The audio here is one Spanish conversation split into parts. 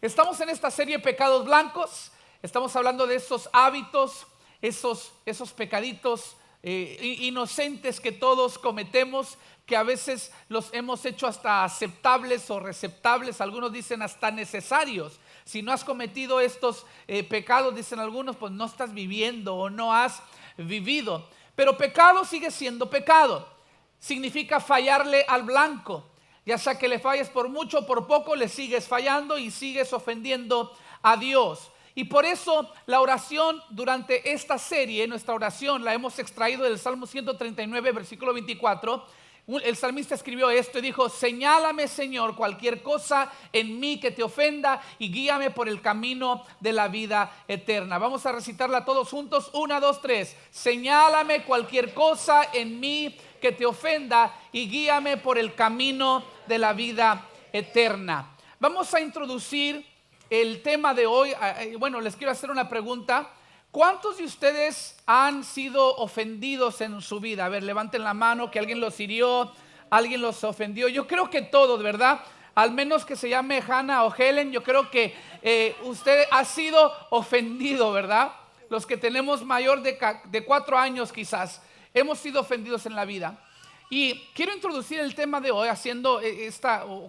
Estamos en esta serie Pecados Blancos. Estamos hablando de esos hábitos, esos pecaditos inocentes que todos cometemos, que a veces los hemos hecho hasta aceptables o receptables. Algunos dicen hasta necesarios. Si no has cometido estos pecados, dicen algunos, pues no estás viviendo o no has vivido. Pero pecado sigue siendo pecado. Significa fallarle al blanco. Ya sea que le falles por mucho o por poco, le sigues fallando y sigues ofendiendo a Dios. Y por eso la oración durante esta serie, nuestra oración, la hemos extraído del Salmo 139, versículo 24. El salmista escribió esto y dijo: señálame, Señor, cualquier cosa en mí que te ofenda y guíame por el camino de la vida eterna. Vamos a recitarla todos juntos. 1, 2, 3. Señálame cualquier cosa en mí que te ofenda y guíame por el camino de la vida eterna. Vamos a introducir el tema de hoy. Bueno, les quiero hacer una pregunta. ¿Cuántos de ustedes han sido ofendidos en su vida? A ver, levanten la mano, que alguien los hirió, alguien los ofendió. Yo creo que todos, ¿verdad? Al menos que se llame Hannah o Helen, yo creo que usted ha sido ofendido, ¿verdad? Los que tenemos mayor de 4 años quizás, hemos sido ofendidos en la vida. Y quiero introducir el tema de hoy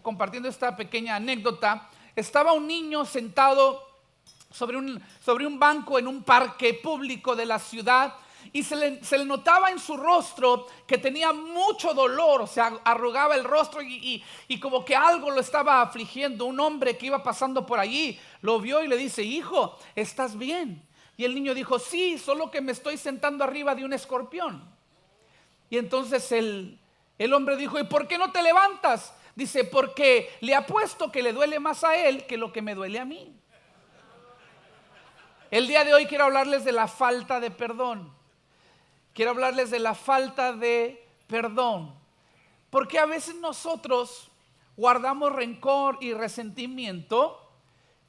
compartiendo esta pequeña anécdota. Estaba un niño sentado sobre un banco en un parque público de la ciudad y se le notaba en su rostro que tenía mucho dolor. O sea, arrugaba el rostro y como que algo lo estaba afligiendo. Un hombre que iba pasando por allí lo vio y le dice: hijo, ¿estás bien? Y el niño dijo: sí, solo que me estoy sentando arriba de un escorpión. Y entonces el hombre dijo: ¿y por qué no te levantas? Dice: porque le apuesto que le duele más a él que lo que me duele a mí. El día de hoy quiero hablarles de la falta de perdón. Quiero hablarles de la falta de perdón. Porque a veces nosotros guardamos rencor y resentimiento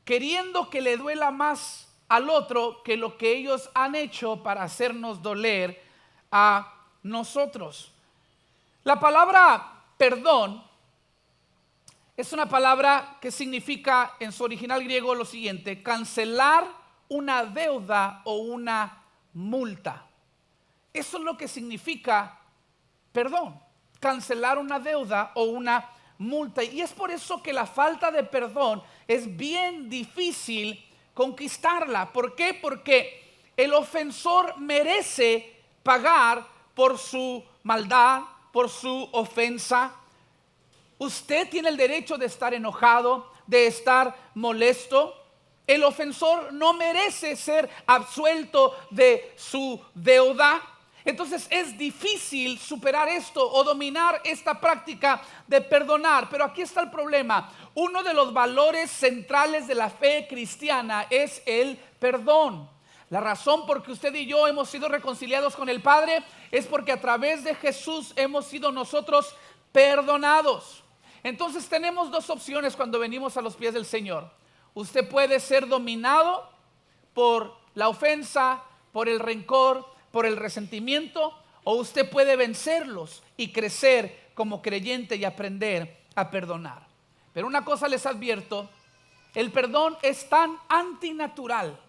queriendo que le duela más al otro que lo que ellos han hecho para hacernos doler a nosotros. La palabra perdón es una palabra que significa en su original griego lo siguiente: cancelar una deuda o una multa. Eso es lo que significa perdón, cancelar una deuda o una multa. Y es por eso que la falta de perdón es bien difícil conquistarla. ¿Por qué? Porque el ofensor merece pagar por su maldad, por su ofensa. Usted tiene el derecho de estar enojado, de estar molesto. El ofensor no merece ser absuelto de su deuda. Entonces es difícil superar esto o dominar esta práctica de perdonar. Pero aquí está el problema. Uno de los valores centrales de la fe cristiana es el perdón. La razón por que usted y yo hemos sido reconciliados con el Padre es porque a través de Jesús hemos sido nosotros perdonados. Entonces tenemos 2 opciones cuando venimos a los pies del Señor. Usted puede ser dominado por la ofensa, por el rencor, por el resentimiento, o usted puede vencerlos y crecer como creyente y aprender a perdonar. Pero una cosa les advierto: el perdón es tan antinatural,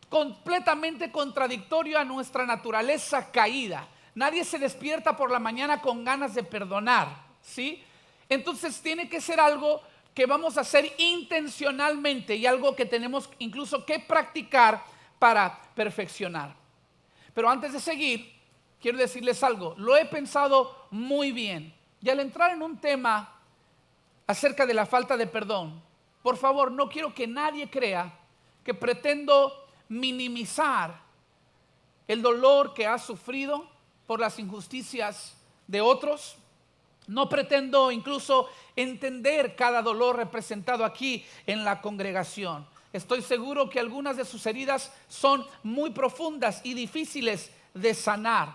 completamente contradictorio a nuestra naturaleza caída. Nadie se despierta por la mañana con ganas de perdonar, ¿sí? Entonces tiene que ser algo que vamos a hacer intencionalmente y algo que tenemos incluso que practicar para perfeccionar. Pero antes de seguir, quiero decirles algo. Lo he pensado muy bien. Y al entrar en un tema acerca de la falta de perdón, por favor, no quiero que nadie crea que pretendo minimizar el dolor que has sufrido por las injusticias de otros. No pretendo incluso entender cada dolor representado aquí en la congregación. Estoy seguro que algunas de sus heridas son muy profundas y difíciles de sanar.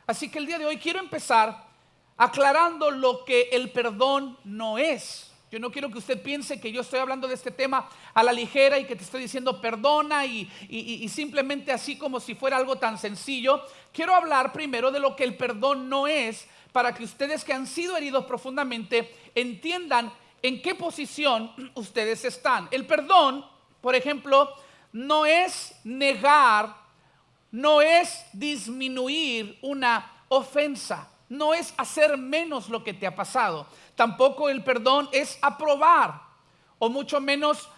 Así que el día de hoy quiero empezar aclarando lo que el perdón no es. Yo no quiero que usted piense que yo estoy hablando de este tema a la ligera y que te estoy diciendo perdona y simplemente así como si fuera algo tan sencillo. Quiero hablar primero de lo que el perdón no es, para que ustedes que han sido heridos profundamente entiendan en qué posición ustedes están. El perdón, por ejemplo, no es negar, no es disminuir una ofensa, no es hacer menos lo que te ha pasado. Tampoco el perdón es aprobar o mucho menos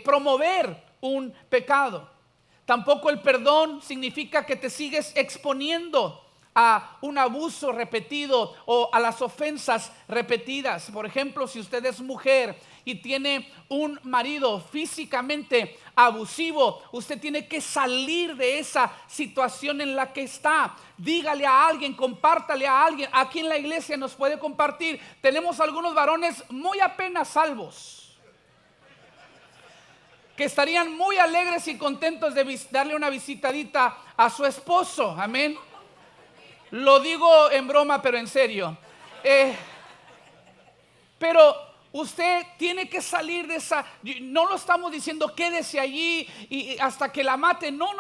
promover un pecado. Tampoco el perdón significa que te sigues exponiendo a un abuso repetido o a las ofensas repetidas. Por ejemplo, si usted es mujer y tiene un marido físicamente abusivo, usted tiene que salir de esa situación en la que está. Dígale a alguien, compártale a alguien. Aquí en la iglesia nos puede compartir. Tenemos algunos varones muy apenas salvos que estarían muy alegres y contentos de darle una visitadita a su esposo. Amén. Lo digo en broma, pero en serio. Pero usted tiene que salir de esa. No lo estamos diciendo quédese allí y hasta que la mate. No.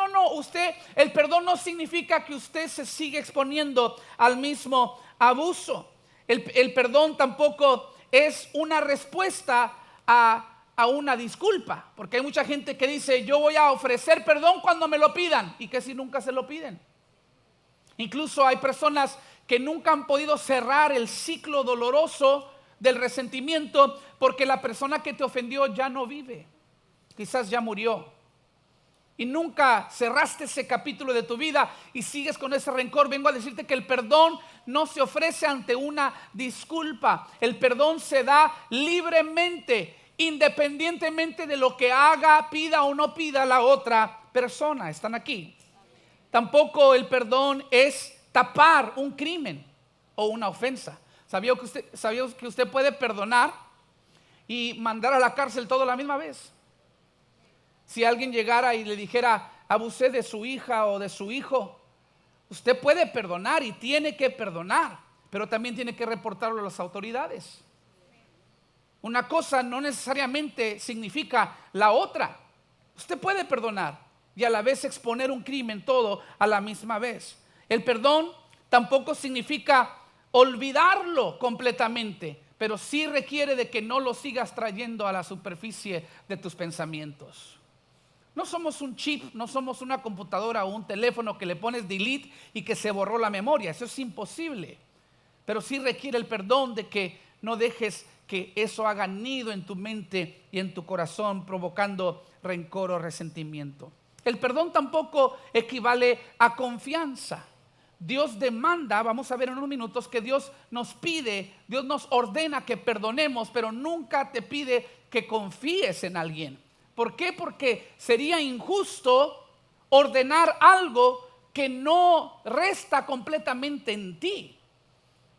El perdón no significa que usted se siga exponiendo al mismo abuso. El perdón tampoco es una respuesta a una disculpa, porque hay mucha gente que dice: yo voy a ofrecer perdón cuando me lo pidan, y que si nunca se lo piden. Incluso hay personas que nunca han podido cerrar el ciclo doloroso del resentimiento porque la persona que te ofendió ya no vive, quizás ya murió, y nunca cerraste ese capítulo de tu vida y sigues con ese rencor. Vengo a decirte que el perdón no se ofrece ante una disculpa. El perdón se da libremente, independientemente de lo que haga, pida o no pida la otra persona. ¿Están aquí? Tampoco el perdón es tapar un crimen o una ofensa. ¿Sabía que usted puede perdonar y mandar a la cárcel todo a la misma vez? Si alguien llegara y le dijera: abusé de su hija o de su hijo, usted puede perdonar y tiene que perdonar, pero también tiene que reportarlo a las autoridades. Una cosa no necesariamente significa la otra. Usted puede perdonar y a la vez exponer un crimen todo a la misma vez. El perdón tampoco significa olvidarlo completamente, pero sí requiere de que no lo sigas trayendo a la superficie de tus pensamientos. No somos un chip, no somos una computadora o un teléfono que le pones delete y que se borró la memoria. Eso es imposible. Pero sí requiere el perdón de que no dejes que eso haga nido en tu mente y en tu corazón, provocando rencor o resentimiento. El perdón tampoco equivale a confianza. Dios demanda, vamos a ver en unos minutos, que Dios nos pide, Dios nos ordena que perdonemos, pero nunca te pide que confíes en alguien. ¿Por qué? Porque sería injusto ordenar algo que no resta completamente en ti.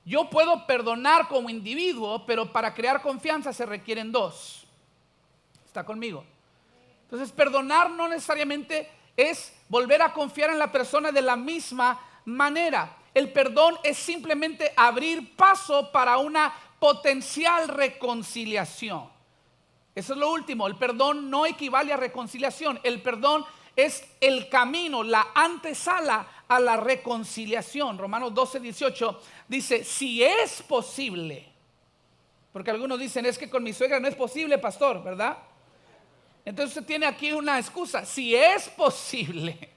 Yo puedo perdonar como individuo, pero para crear confianza se requieren dos. ¿Está conmigo? Entonces, perdonar no necesariamente es volver a confiar en la persona de la misma manera. El perdón es simplemente abrir paso para una potencial reconciliación. Eso es lo último. El perdón no equivale a reconciliación. El perdón es el camino, la antesala a la reconciliación. Romanos 12:18 dice: si es posible, porque algunos dicen: es que con mi suegra no es posible, pastor, ¿verdad? Entonces usted tiene aquí una excusa. Si es posible,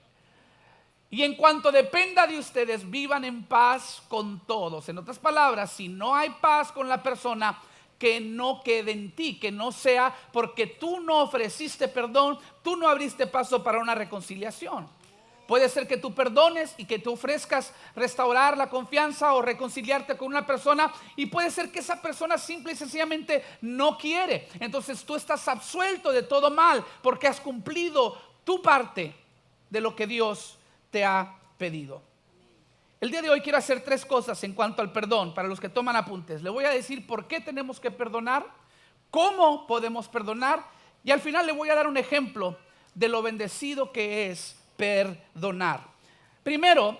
y en cuanto dependa de ustedes, vivan en paz con todos. En otras palabras, si no hay paz con la persona, que no quede en ti, que no sea porque tú no ofreciste perdón, tú no abriste paso para una reconciliación. Puede ser que tú perdones y que tú ofrezcas restaurar la confianza o reconciliarte con una persona, y puede ser que esa persona simple y sencillamente no quiere. Entonces tú estás absuelto de todo mal porque has cumplido tu parte de lo que Dios te ha pedido. El día de hoy quiero hacer 3 cosas en cuanto al perdón, para los que toman apuntes. Le voy a decir por qué tenemos que perdonar, cómo podemos perdonar, y al final le voy a dar un ejemplo de lo bendecido que es perdonar. Primero,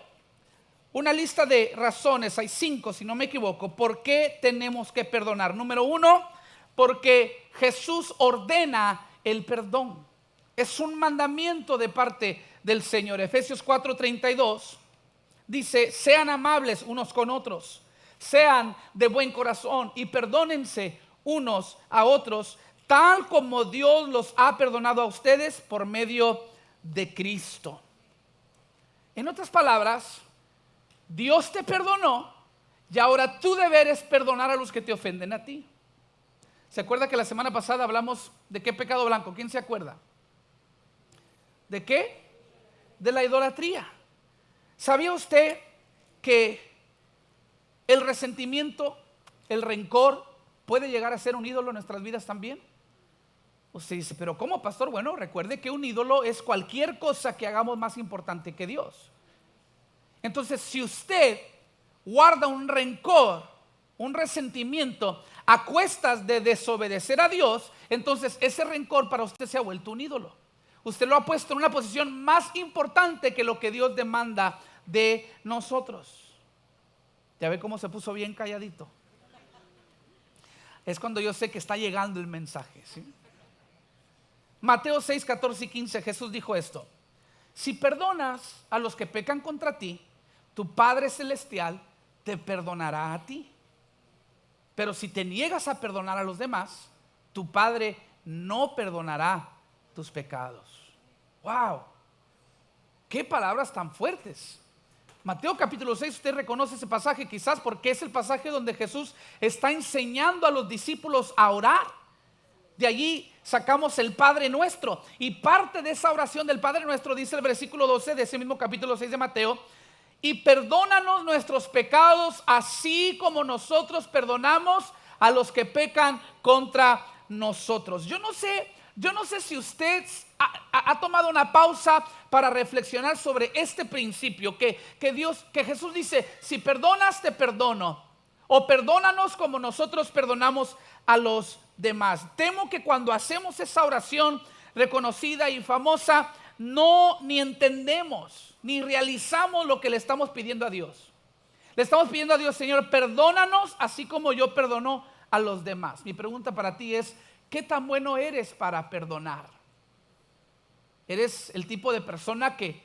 una lista de razones, hay 5 si no me equivoco, por qué tenemos que perdonar. Número 1, porque Jesús ordena el perdón. Es un mandamiento de parte del Señor. Efesios 4:32 dice: sean amables unos con otros, sean de buen corazón y perdónense unos a otros, tal como Dios los ha perdonado a ustedes por medio de Cristo. En otras palabras, Dios te perdonó y ahora tu deber es perdonar a los que te ofenden a ti. ¿Se acuerda que la semana pasada hablamos de qué pecado blanco? ¿Quién se acuerda? ¿De qué? De la idolatría. ¿Sabía usted que el resentimiento, el rencor puede llegar a ser un ídolo en nuestras vidas también? Usted dice, pero ¿cómo, pastor? Bueno, recuerde que un ídolo es cualquier cosa que hagamos más importante que Dios. Entonces, si usted guarda un rencor, un resentimiento a cuestas de desobedecer a Dios, entonces ese rencor para usted se ha vuelto un ídolo. Usted lo ha puesto en una posición más importante que lo que Dios demanda de nosotros. ¿Ya ve cómo se puso bien calladito? Es cuando yo sé que está llegando el mensaje, ¿sí? Mateo 6, 14 y 15, Jesús dijo esto: si perdonas a los que pecan contra ti, tu Padre Celestial te perdonará a ti. Pero si te niegas a perdonar a los demás, tu Padre no perdonará tus pecados. ¡Wow! ¡Qué palabras tan fuertes! Mateo capítulo 6, usted reconoce ese pasaje quizás porque es el pasaje donde Jesús está enseñando a los discípulos a orar. De allí sacamos el Padre Nuestro, y parte de esa oración del Padre Nuestro dice el versículo 12 de ese mismo capítulo 6 de Mateo: y perdónanos nuestros pecados así como nosotros perdonamos a los que pecan contra nosotros. Yo no sé si usted ha tomado una pausa para reflexionar sobre este principio que Jesús dice: si perdonas, te perdono, o perdónanos como nosotros perdonamos a los demás. Temo que cuando hacemos esa oración reconocida y famosa, ni entendemos ni realizamos lo que le estamos pidiendo a Dios. Le estamos pidiendo a Dios: Señor, perdónanos así como yo perdono a los demás. Mi pregunta para ti es: ¿qué tan bueno eres para perdonar? ¿Eres el tipo de persona que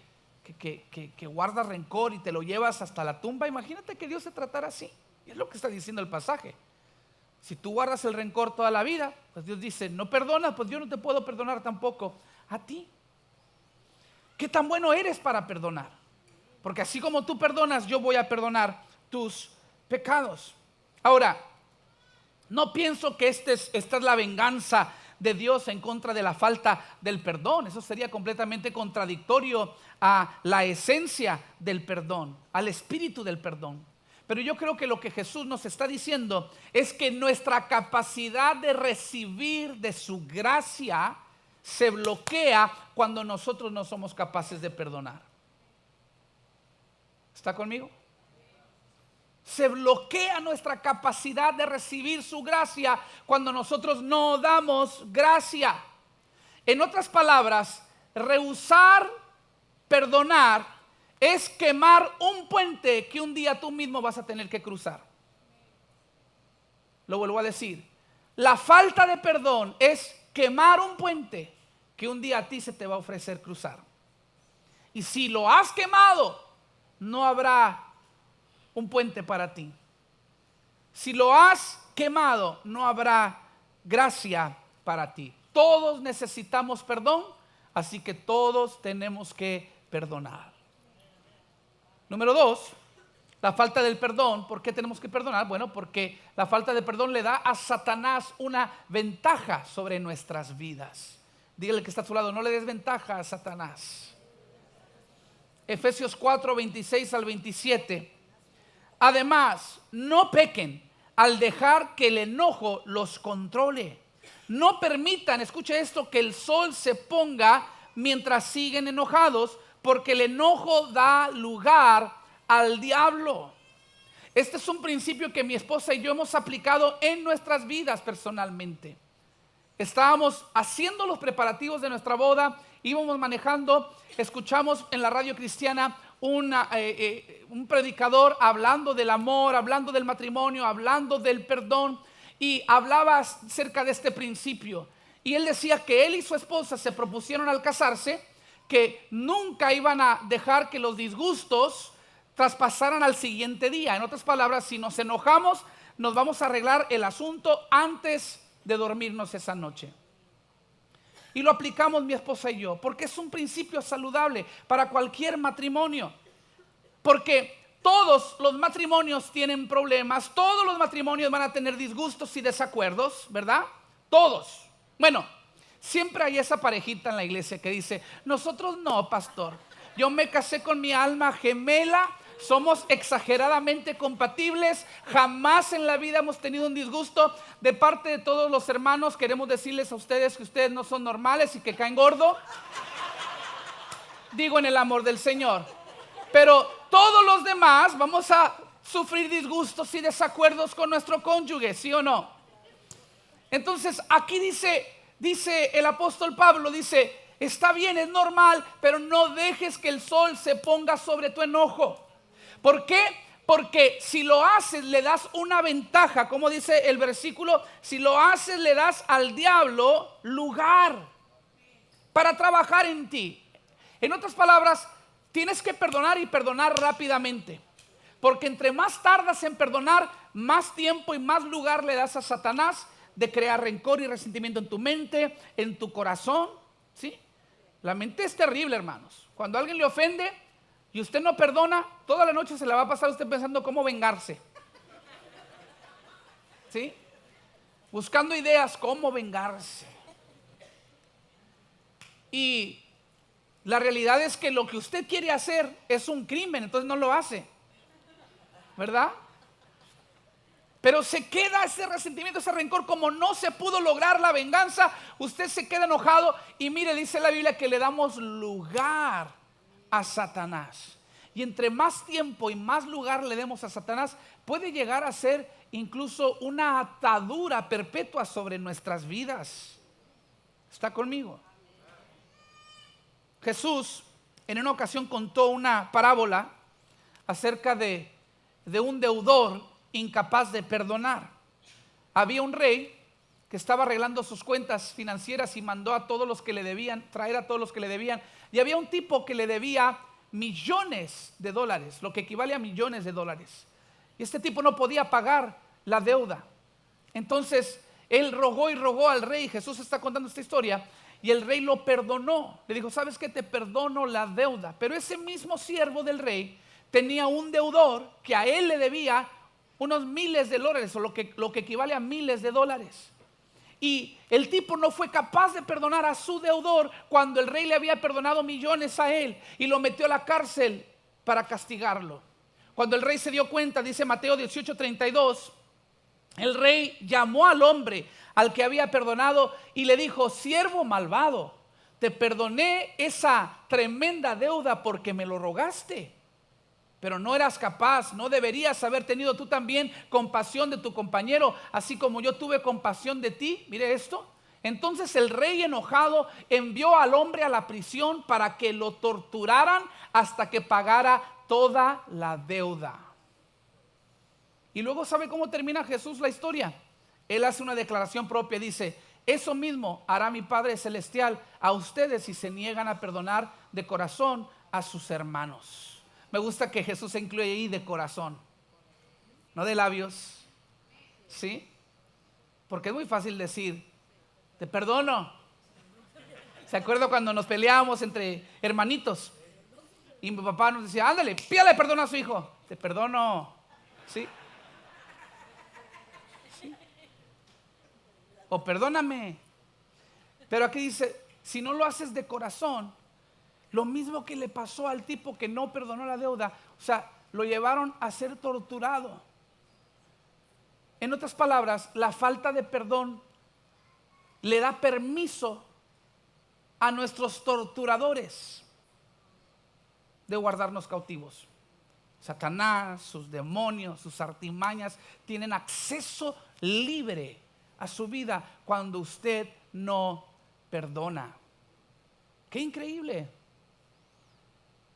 guarda rencor y te lo llevas hasta la tumba? Imagínate que Dios se tratara así. Y es lo que está diciendo el pasaje. Si tú guardas el rencor toda la vida, pues Dios dice: no perdonas, pues yo no te puedo perdonar tampoco a ti. ¿Qué tan bueno eres para perdonar? Porque así como tú perdonas, yo voy a perdonar tus pecados. Ahora, no pienso que esta es la venganza de Dios en contra de la falta del perdón. Eso sería completamente contradictorio a la esencia del perdón, al espíritu del perdón. Pero yo creo que lo que Jesús nos está diciendo es que nuestra capacidad de recibir de su gracia se bloquea cuando nosotros no somos capaces de perdonar. ¿Está conmigo? Se bloquea nuestra capacidad de recibir su gracia cuando nosotros no damos gracia. En otras palabras, rehusar perdonar es quemar un puente que un día tú mismo vas a tener que cruzar. Lo vuelvo a decir: la falta de perdón es quemar un puente que un día a ti se te va a ofrecer cruzar. Y si lo has quemado, no habrá un puente para ti. Si lo has quemado, no habrá gracia para ti. Todos necesitamos perdón, así que todos tenemos que perdonar. Número 2, la falta del perdón. ¿Por qué tenemos que perdonar? Bueno, porque la falta de perdón le da a Satanás una ventaja sobre nuestras vidas. Dígale que está a su lado: no le des ventaja a Satanás. Efesios 4, 26 al 27. Además, no pequen al dejar que el enojo los controle. No permitan, escuche esto, que el sol se ponga mientras siguen enojados, porque el enojo da lugar al diablo. Este es un principio que mi esposa y yo hemos aplicado en nuestras vidas personalmente. Estábamos haciendo los preparativos de nuestra boda, íbamos manejando, escuchamos en la radio cristiana un predicador hablando del amor, hablando del matrimonio, hablando del perdón, y hablaba acerca de este principio. Y él decía que él y su esposa se propusieron al casarse que nunca iban a dejar que los disgustos traspasaran al siguiente día. En otras palabras, si nos enojamos, nos vamos a arreglar el asunto antes de dormirnos esa noche. Y lo aplicamos mi esposa y yo, porque es un principio saludable para cualquier matrimonio. Porque todos los matrimonios tienen problemas, todos los matrimonios van a tener disgustos y desacuerdos, ¿verdad? Todos. Bueno, siempre hay esa parejita en la iglesia que dice, nosotros no, pastor, yo me casé con mi alma gemela, somos exageradamente compatibles, jamás en la vida hemos tenido un disgusto. De parte de todos los hermanos queremos decirles a ustedes que ustedes no son normales y que caen gordo. Digo en el amor del Señor. Pero todos los demás vamos a sufrir disgustos y desacuerdos con nuestro cónyuge, ¿sí o no? Entonces aquí dice el apóstol Pablo, dice, está bien, es normal, pero no dejes que el sol se ponga sobre tu enojo. ¿Por qué? Porque si lo haces le das una ventaja, como dice el versículo, si lo haces le das al diablo lugar para trabajar en ti. En otras palabras, tienes que perdonar y perdonar rápidamente. Porque entre más tardas en perdonar, más tiempo y más lugar le das a Satanás de crear rencor y resentimiento en tu mente, en tu corazón, ¿sí? La mente es terrible, hermanos. Cuando alguien le ofende y usted no perdona, toda la noche se la va a pasar usted pensando cómo vengarse, ¿sí? Buscando ideas cómo vengarse. Y la realidad es que lo que usted quiere hacer es un crimen, entonces no lo hace, ¿verdad? Pero se queda ese resentimiento, ese rencor, como no se pudo lograr la venganza, usted se queda enojado y mire, dice la Biblia que le damos lugar a Satanás. Y entre más tiempo y más lugar le demos a Satanás, puede llegar a ser incluso una atadura perpetua sobre nuestras vidas. ¿Está conmigo? Jesús en una ocasión contó una parábola acerca de un deudor incapaz de perdonar. Había un rey que estaba arreglando sus cuentas financieras y mandó a todos los que le debían, traer a todos los que le debían. Y había un tipo que le debía millones de dólares, lo que equivale a millones de dólares. Y este tipo no podía pagar la deuda. Entonces él rogó y rogó al rey. Jesús está contando esta historia. Y el rey lo perdonó. Le dijo, ¿sabes qué? Te perdono la deuda. Pero ese mismo siervo del rey tenía un deudor que a él le debía unos miles de dólares, o lo que equivale a miles de dólares. Y el tipo no fue capaz de perdonar a su deudor cuando el rey le había perdonado millones a él y lo metió a la cárcel para castigarlo. Cuando el rey se dio cuenta, dice Mateo 18:32, el rey llamó al hombre al que había perdonado y le dijo, siervo malvado, te perdoné esa tremenda deuda porque me lo rogaste. Pero no eras capaz, no deberías haber tenido tú también compasión de tu compañero, así como yo tuve compasión de ti. Mire esto. Entonces el rey enojado envió al hombre a la prisión para que lo torturaran hasta que pagara toda la deuda. Y luego, ¿sabe cómo termina Jesús la historia? Él hace una declaración propia, dice, eso mismo hará mi Padre Celestial a ustedes si se niegan a perdonar de corazón a sus hermanos. Me gusta que Jesús se incluye ahí de corazón, no de labios, ¿sí? Porque es muy fácil decir, te perdono. ¿Se acuerda cuando nos peleábamos entre hermanitos? Y mi papá nos decía, ándale, pídale perdón a su hijo. Te perdono, ¿sí? ¿Sí? O perdóname. Pero aquí dice, si no lo haces de corazón, lo mismo que le pasó al tipo que no perdonó la deuda, o sea, lo llevaron a ser torturado. En otras palabras, la falta de perdón le da permiso a nuestros torturadores de guardarnos cautivos. Satanás, sus demonios, sus artimañas tienen acceso libre a su vida cuando usted no perdona. ¡Qué increíble!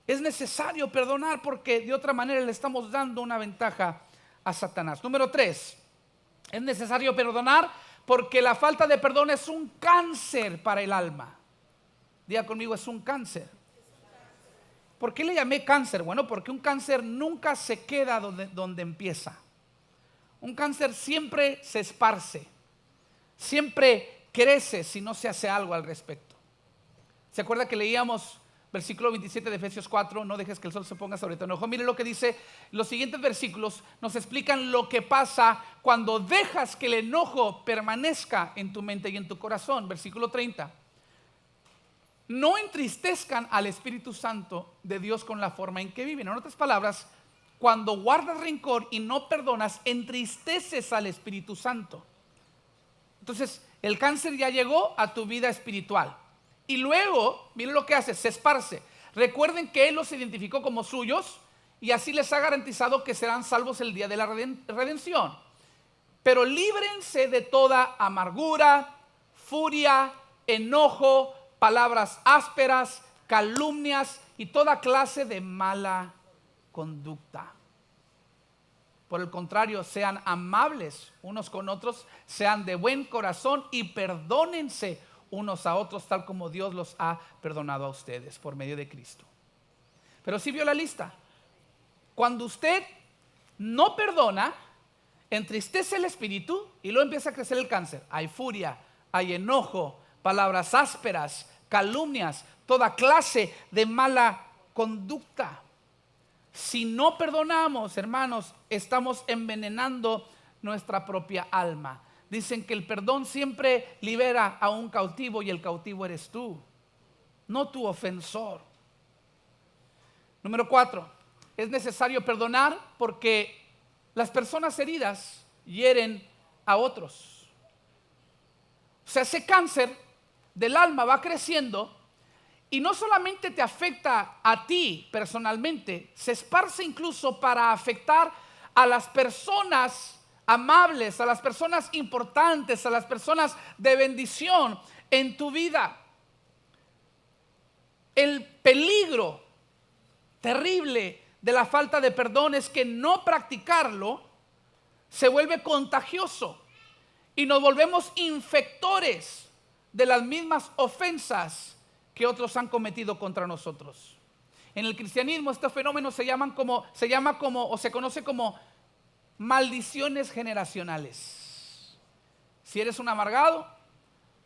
Es necesario perdonar porque de otra manera le estamos dando una ventaja a Satanás. Número 3, es necesario perdonar porque la falta de perdón es un cáncer para el alma. Diga conmigo, es un cáncer. ¿Por qué le llamé cáncer? Bueno, porque un cáncer nunca se queda donde empieza. Un cáncer siempre se esparce, siempre crece si no se hace algo al respecto. ¿Se acuerda que leíamos versículo 27 de Efesios 4? No dejes que el sol se ponga sobre tu enojo. Mire lo que dice. Los siguientes versículos nos explican lo que pasa cuando dejas que el enojo permanezca en tu mente y en tu corazón. Versículo 30. No entristezcan al Espíritu Santo de Dios con la forma en que viven. En otras palabras, cuando guardas rencor y no perdonas, entristeces al Espíritu Santo. Entonces, el cáncer ya llegó a tu vida espiritual. Y luego, miren lo que hace, se esparce. Recuerden que Él los identificó como suyos y así les ha garantizado que serán salvos el día de la redención. Pero líbrense de toda amargura, furia, enojo, palabras ásperas, calumnias y toda clase de mala conducta. Por el contrario, sean amables unos con otros, sean de buen corazón y perdónense unos a otros, tal como Dios los ha perdonado a ustedes por medio de Cristo. Pero si vio la lista. Cuando usted no perdona, entristece el espíritu y luego empieza a crecer el cáncer. Hay furia, hay enojo, palabras ásperas, calumnias, toda clase de mala conducta. Si no perdonamos, hermanos, estamos envenenando nuestra propia alma. Dicen que el perdón siempre libera a un cautivo y el cautivo eres tú, no tu ofensor. Número 4, es necesario perdonar porque las personas heridas hieren a otros. O sea, ese cáncer del alma va creciendo y no solamente te afecta a ti personalmente, se esparce incluso para afectar a las personas amables, a las personas importantes, a las personas de bendición en tu vida. El peligro terrible de la falta de perdón es que no practicarlo se vuelve contagioso y nos volvemos infectores de las mismas ofensas que otros han cometido contra nosotros. En el cristianismo este fenómeno se conoce como maldiciones generacionales. Si eres un amargado,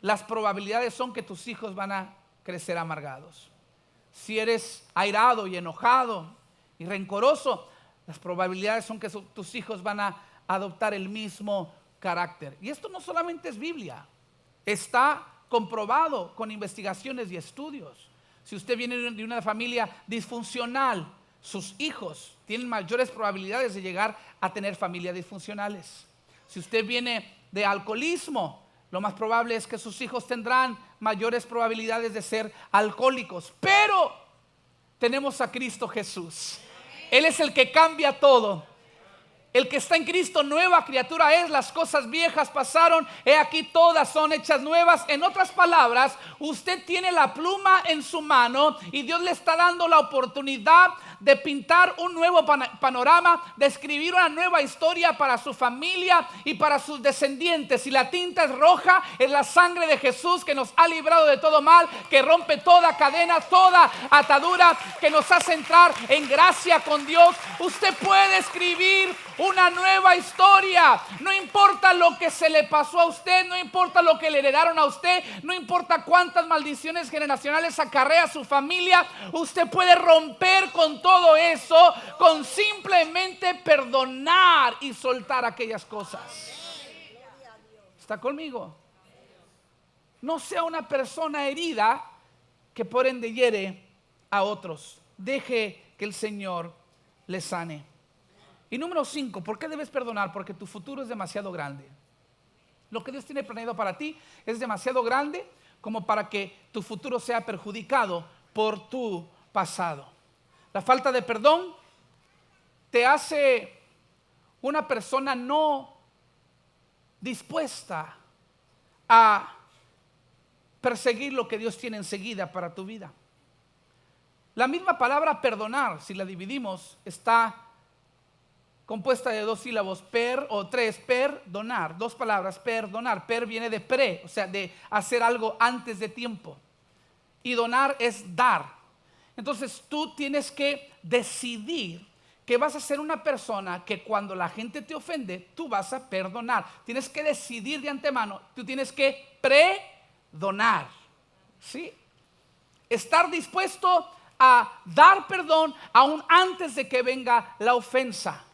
las probabilidades son que tus hijos van a crecer amargados. Si eres airado y enojado y rencoroso, las probabilidades son que tus hijos van a adoptar el mismo carácter. Y esto no solamente es Biblia, está comprobado con investigaciones y estudios. Si usted viene de una familia disfuncional, sus hijos tienen mayores probabilidades de llegar a tener familias disfuncionales. Si usted viene de alcoholismo, lo más probable es que sus hijos tendrán mayores probabilidades de ser alcohólicos. Pero tenemos a Cristo Jesús. Él es el que cambia todo. El que está en Cristo, nueva criatura es, las cosas viejas pasaron, he aquí todas son hechas nuevas. En otras palabras, usted tiene la pluma en su mano y Dios le está dando la oportunidad de pintar un nuevo panorama, de escribir una nueva historia para su familia y para sus descendientes. Y la tinta es roja, es la sangre de Jesús que nos ha librado de todo mal, que rompe toda cadena, toda atadura, que nos hace entrar en gracia con Dios. Usted puede escribir una nueva historia. No importa lo que se le pasó a usted, no importa lo que le heredaron a usted, no importa cuántas maldiciones generacionales acarrea su familia, usted puede romper con todo eso con simplemente perdonar y soltar aquellas cosas. ¿Está conmigo? No sea una persona herida que por ende hiere a otros. Deje que el Señor le sane. Y número 5, ¿por qué debes perdonar? Porque tu futuro es demasiado grande. Lo que Dios tiene planeado para ti es demasiado grande como para que tu futuro sea perjudicado por tu pasado. La falta de perdón te hace una persona no dispuesta a perseguir lo que Dios tiene enseguida para tu vida. La misma palabra perdonar, si la dividimos, está compuesta de 2 sílabos, per o 3, perdonar, 2 palabras, perdonar. Per viene de pre, o sea, de hacer algo antes de tiempo. Y donar es dar. Entonces tú tienes que decidir que vas a ser una persona que cuando la gente te ofende, tú vas a perdonar. Tienes que decidir de antemano, tú tienes que predonar, ¿sí? Estar dispuesto a dar perdón aún antes de que venga la ofensa.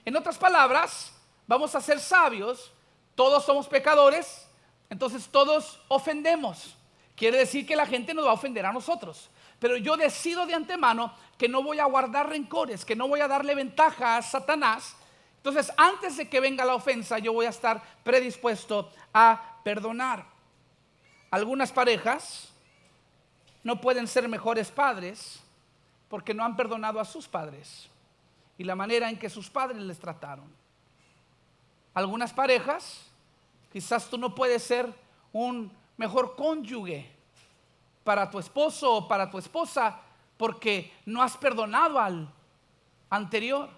En otras palabras, vamos a ser sabios, todos somos pecadores, entonces todos ofendemos. Quiere decir que la gente nos va a ofender a nosotros. Pero yo decido de antemano que no voy a guardar rencores, que no voy a darle ventaja a Satanás. Entonces, antes de que venga la ofensa, yo voy a estar predispuesto a perdonar. Algunas parejas no pueden ser mejores padres porque no han perdonado a sus padres y la manera en que sus padres les trataron. Algunas parejas, quizás tú no puedes ser un mejor cónyuge para tu esposo o para tu esposa porque no has perdonado al anterior.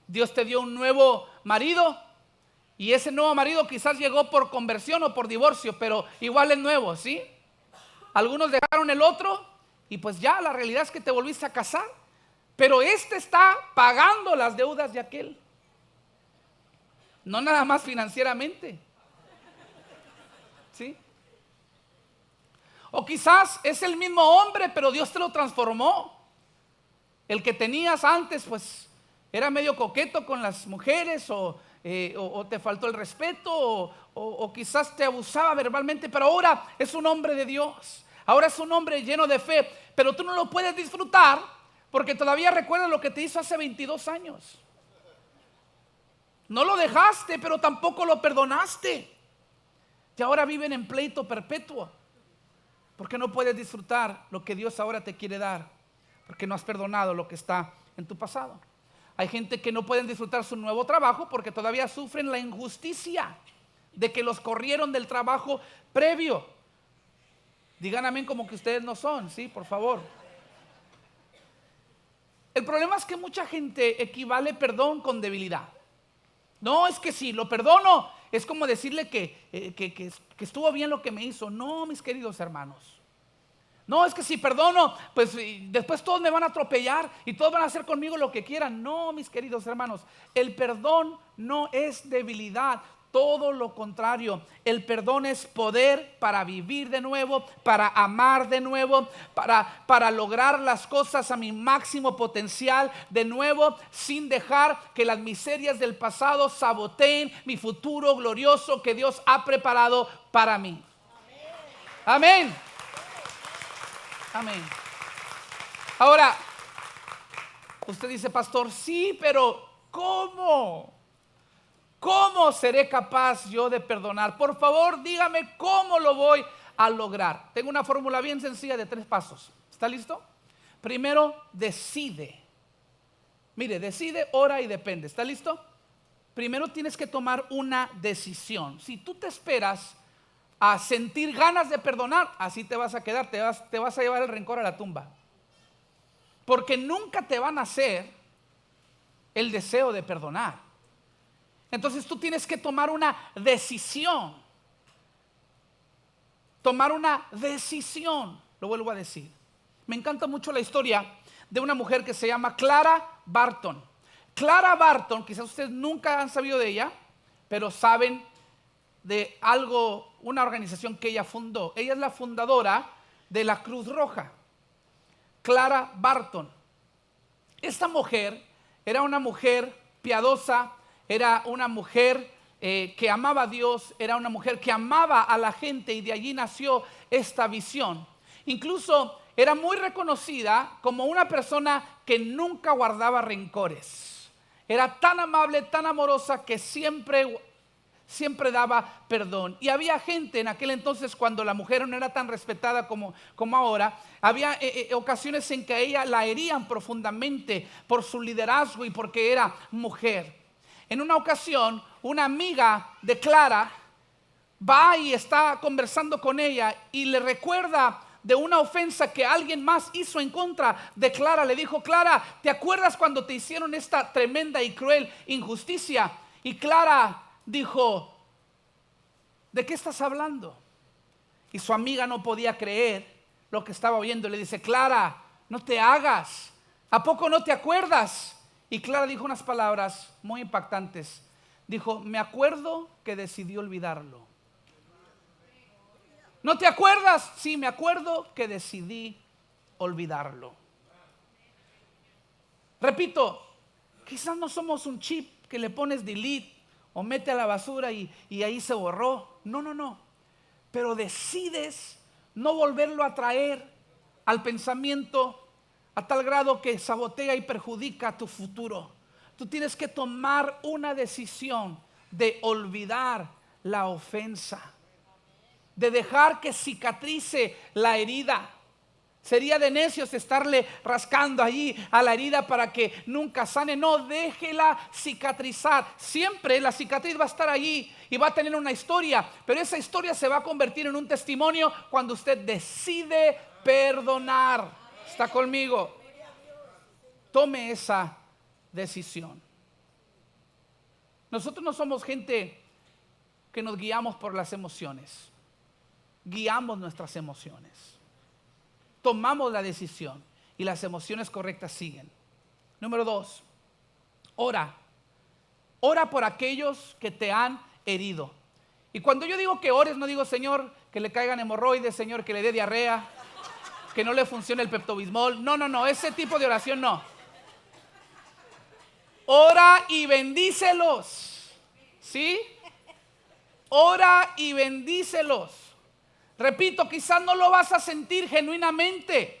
Dios te dio un nuevo marido y ese nuevo marido quizás llegó por conversión o por divorcio, pero igual es nuevo, ¿sí? Algunos dejaron el otro y pues ya la realidad es que te volviste a casar, pero este está pagando las deudas de aquel. No nada más financieramente, ¿sí? O quizás es el mismo hombre, pero Dios te lo transformó. El que tenías antes, pues, era medio coqueto con las mujeres, o te faltó el respeto, o quizás te abusaba verbalmente, pero ahora es un hombre de Dios. Ahora es un hombre lleno de fe, pero tú no lo puedes disfrutar porque todavía recuerdas lo que te hizo hace 22 años. No lo dejaste, pero tampoco lo perdonaste. Y ahora viven en pleito perpetuo. Porque no puedes disfrutar lo que Dios ahora te quiere dar, porque no has perdonado lo que está en tu pasado. Hay gente que no pueden disfrutar su nuevo trabajo porque todavía sufren la injusticia de que los corrieron del trabajo previo. Digan amén como que ustedes no son, sí, por favor. El problema es que mucha gente equivale perdón con debilidad. No, es que si lo perdono, es como decirle que estuvo bien lo que me hizo. No, mis queridos hermanos. No, es que si perdono, pues después todos me van a atropellar y todos van a hacer conmigo lo que quieran. No, mis queridos hermanos, el perdón no es debilidad. Todo lo contrario, el perdón es poder para vivir de nuevo, para amar de nuevo, para lograr las cosas a mi máximo potencial de nuevo, sin dejar que las miserias del pasado saboteen mi futuro glorioso que Dios ha preparado para mí. Amén. Amén. Ahora, usted dice, pastor, sí, pero ¿cómo? ¿Cómo seré capaz yo de perdonar? Por favor, dígame cómo lo voy a lograr. Tengo una fórmula bien sencilla de 3 pasos. ¿Está listo? Primero, decide. Mire, decide, ora y depende. ¿Está listo? Primero tienes que tomar una decisión. Si tú te esperas a sentir ganas de perdonar, así te vas a quedar, te vas a llevar el rencor a la tumba. Porque nunca te van a hacer el deseo de perdonar. Entonces tú tienes que tomar una decisión. Tomar una decisión. Lo vuelvo a decir. Me encanta mucho la historia de una mujer que se llama Clara Barton. Clara Barton, quizás ustedes nunca han sabido de ella, pero saben de algo, una organización que ella fundó. Ella es la fundadora de la Cruz Roja. Clara Barton. Esta mujer era una mujer piadosa, era una mujer que amaba a Dios, era una mujer que amaba a la gente y de allí nació esta visión. Incluso era muy reconocida como una persona que nunca guardaba rencores. Era tan amable, tan amorosa que siempre daba perdón. Y había gente en aquel entonces, cuando la mujer no era tan respetada como ahora, había ocasiones en que a ella la herían profundamente por su liderazgo y porque era mujer. En una ocasión, una amiga de Clara va y está conversando con ella y le recuerda de una ofensa que alguien más hizo en contra de Clara. Le dijo, Clara, ¿te acuerdas cuando te hicieron esta tremenda y cruel injusticia? Y Clara dijo, ¿de qué estás hablando? Y su amiga no podía creer lo que estaba oyendo. Le dice, Clara, no te hagas, ¿a poco no te acuerdas? Y Clara dijo unas palabras muy impactantes. Dijo, me acuerdo que decidí olvidarlo. ¿No te acuerdas? Sí, me acuerdo que decidí olvidarlo. Repito, quizás no somos un chip que le pones delete o mete a la basura y ahí se borró. No. Pero decides no volverlo a traer al pensamiento a tal grado que sabotea y perjudica tu futuro. Tú tienes que tomar una decisión de olvidar la ofensa, de dejar que cicatrice la herida. Sería de necios estarle rascando allí a la herida para que nunca sane. No, déjela cicatrizar. Siempre la cicatriz va a estar allí y va a tener una historia, pero esa historia se va a convertir en un testimonio cuando usted decide perdonar. ¿Está conmigo? Tome esa decisión. Nosotros no somos gente que nos guiamos por las emociones. Guiamos nuestras emociones. Tomamos la decisión y las emociones correctas siguen. Número 2, ora. Ora por aquellos que te han herido. Y cuando yo digo que ores, no digo, Señor, que le caigan hemorroides, Señor, que le dé diarrea, que no le funcione el Pepto-Bismol. No, ese tipo de oración no. Ora y bendícelos. ¿Sí? Ora y bendícelos. Repito, quizás no lo vas a sentir genuinamente,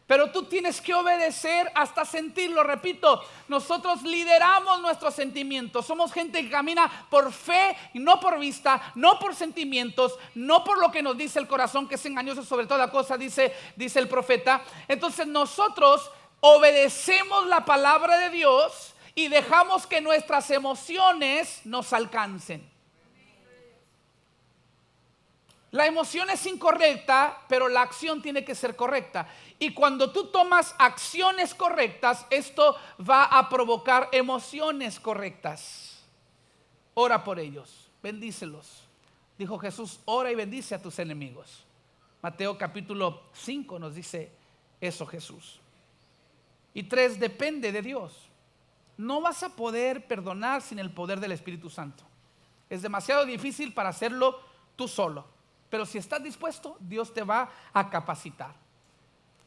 pero tú tienes que obedecer hasta sentirlo. Repito, nosotros lideramos nuestros sentimientos. Somos gente que camina por fe y no por vista, no por sentimientos, no por lo que nos dice el corazón, que es engañoso sobre toda cosa, dice el profeta. Entonces nosotros obedecemos la palabra de Dios y dejamos que nuestras emociones nos alcancen. La emoción es incorrecta, pero la acción tiene que ser correcta. Y cuando tú tomas acciones correctas, esto va a provocar emociones correctas. Ora por ellos, bendícelos. Dijo Jesús, ora y bendice a tus enemigos. Mateo capítulo 5 nos dice eso Jesús. Y 3, depende de Dios. No vas a poder perdonar sin el poder del Espíritu Santo. Es demasiado difícil para hacerlo tú solo. Pero si estás dispuesto, Dios te va a capacitar.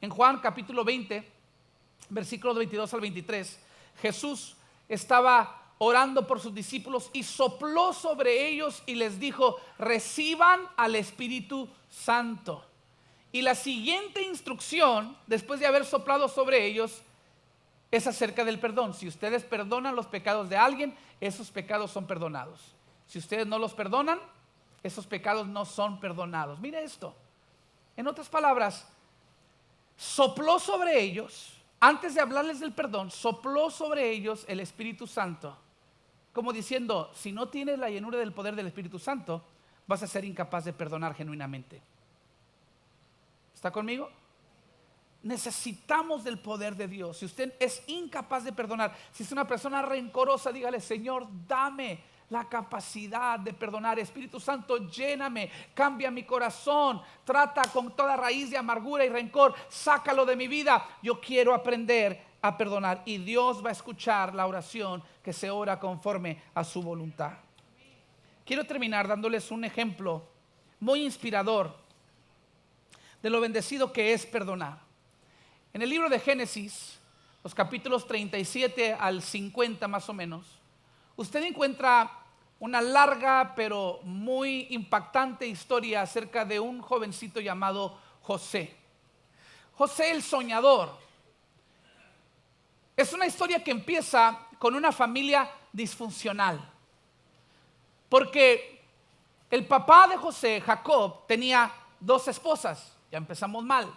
En Juan capítulo 20, versículos 22 al 23, Jesús estaba orando por sus discípulos y sopló sobre ellos y les dijo, reciban al Espíritu Santo. Y la siguiente instrucción, después de haber soplado sobre ellos, es acerca del perdón. Si ustedes perdonan los pecados de alguien, esos pecados son perdonados. Si ustedes no los perdonan, esos pecados no son perdonados. Mire esto. En otras palabras, sopló sobre ellos, antes de hablarles del perdón, sopló sobre ellos el Espíritu Santo. Como diciendo, si no tienes la llenura del poder del Espíritu Santo, vas a ser incapaz de perdonar genuinamente. ¿Está conmigo? Necesitamos del poder de Dios. Si usted es incapaz de perdonar, si es una persona rencorosa, dígale, Señor, dame la capacidad de perdonar. Espíritu Santo, lléname, cambia mi corazón, trata con toda raíz de amargura y rencor, sácalo de mi vida. Yo quiero aprender a perdonar y Dios va a escuchar la oración que se ora conforme a su voluntad. Quiero terminar dándoles un ejemplo muy inspirador de lo bendecido que es perdonar. En el libro de Génesis, los capítulos 37 al 50 más o menos, usted encuentra una larga pero muy impactante historia acerca de un jovencito llamado José. José el soñador. Es una historia que empieza con una familia disfuncional. Porque el papá de José, Jacob, tenía 2 esposas. Ya empezamos mal.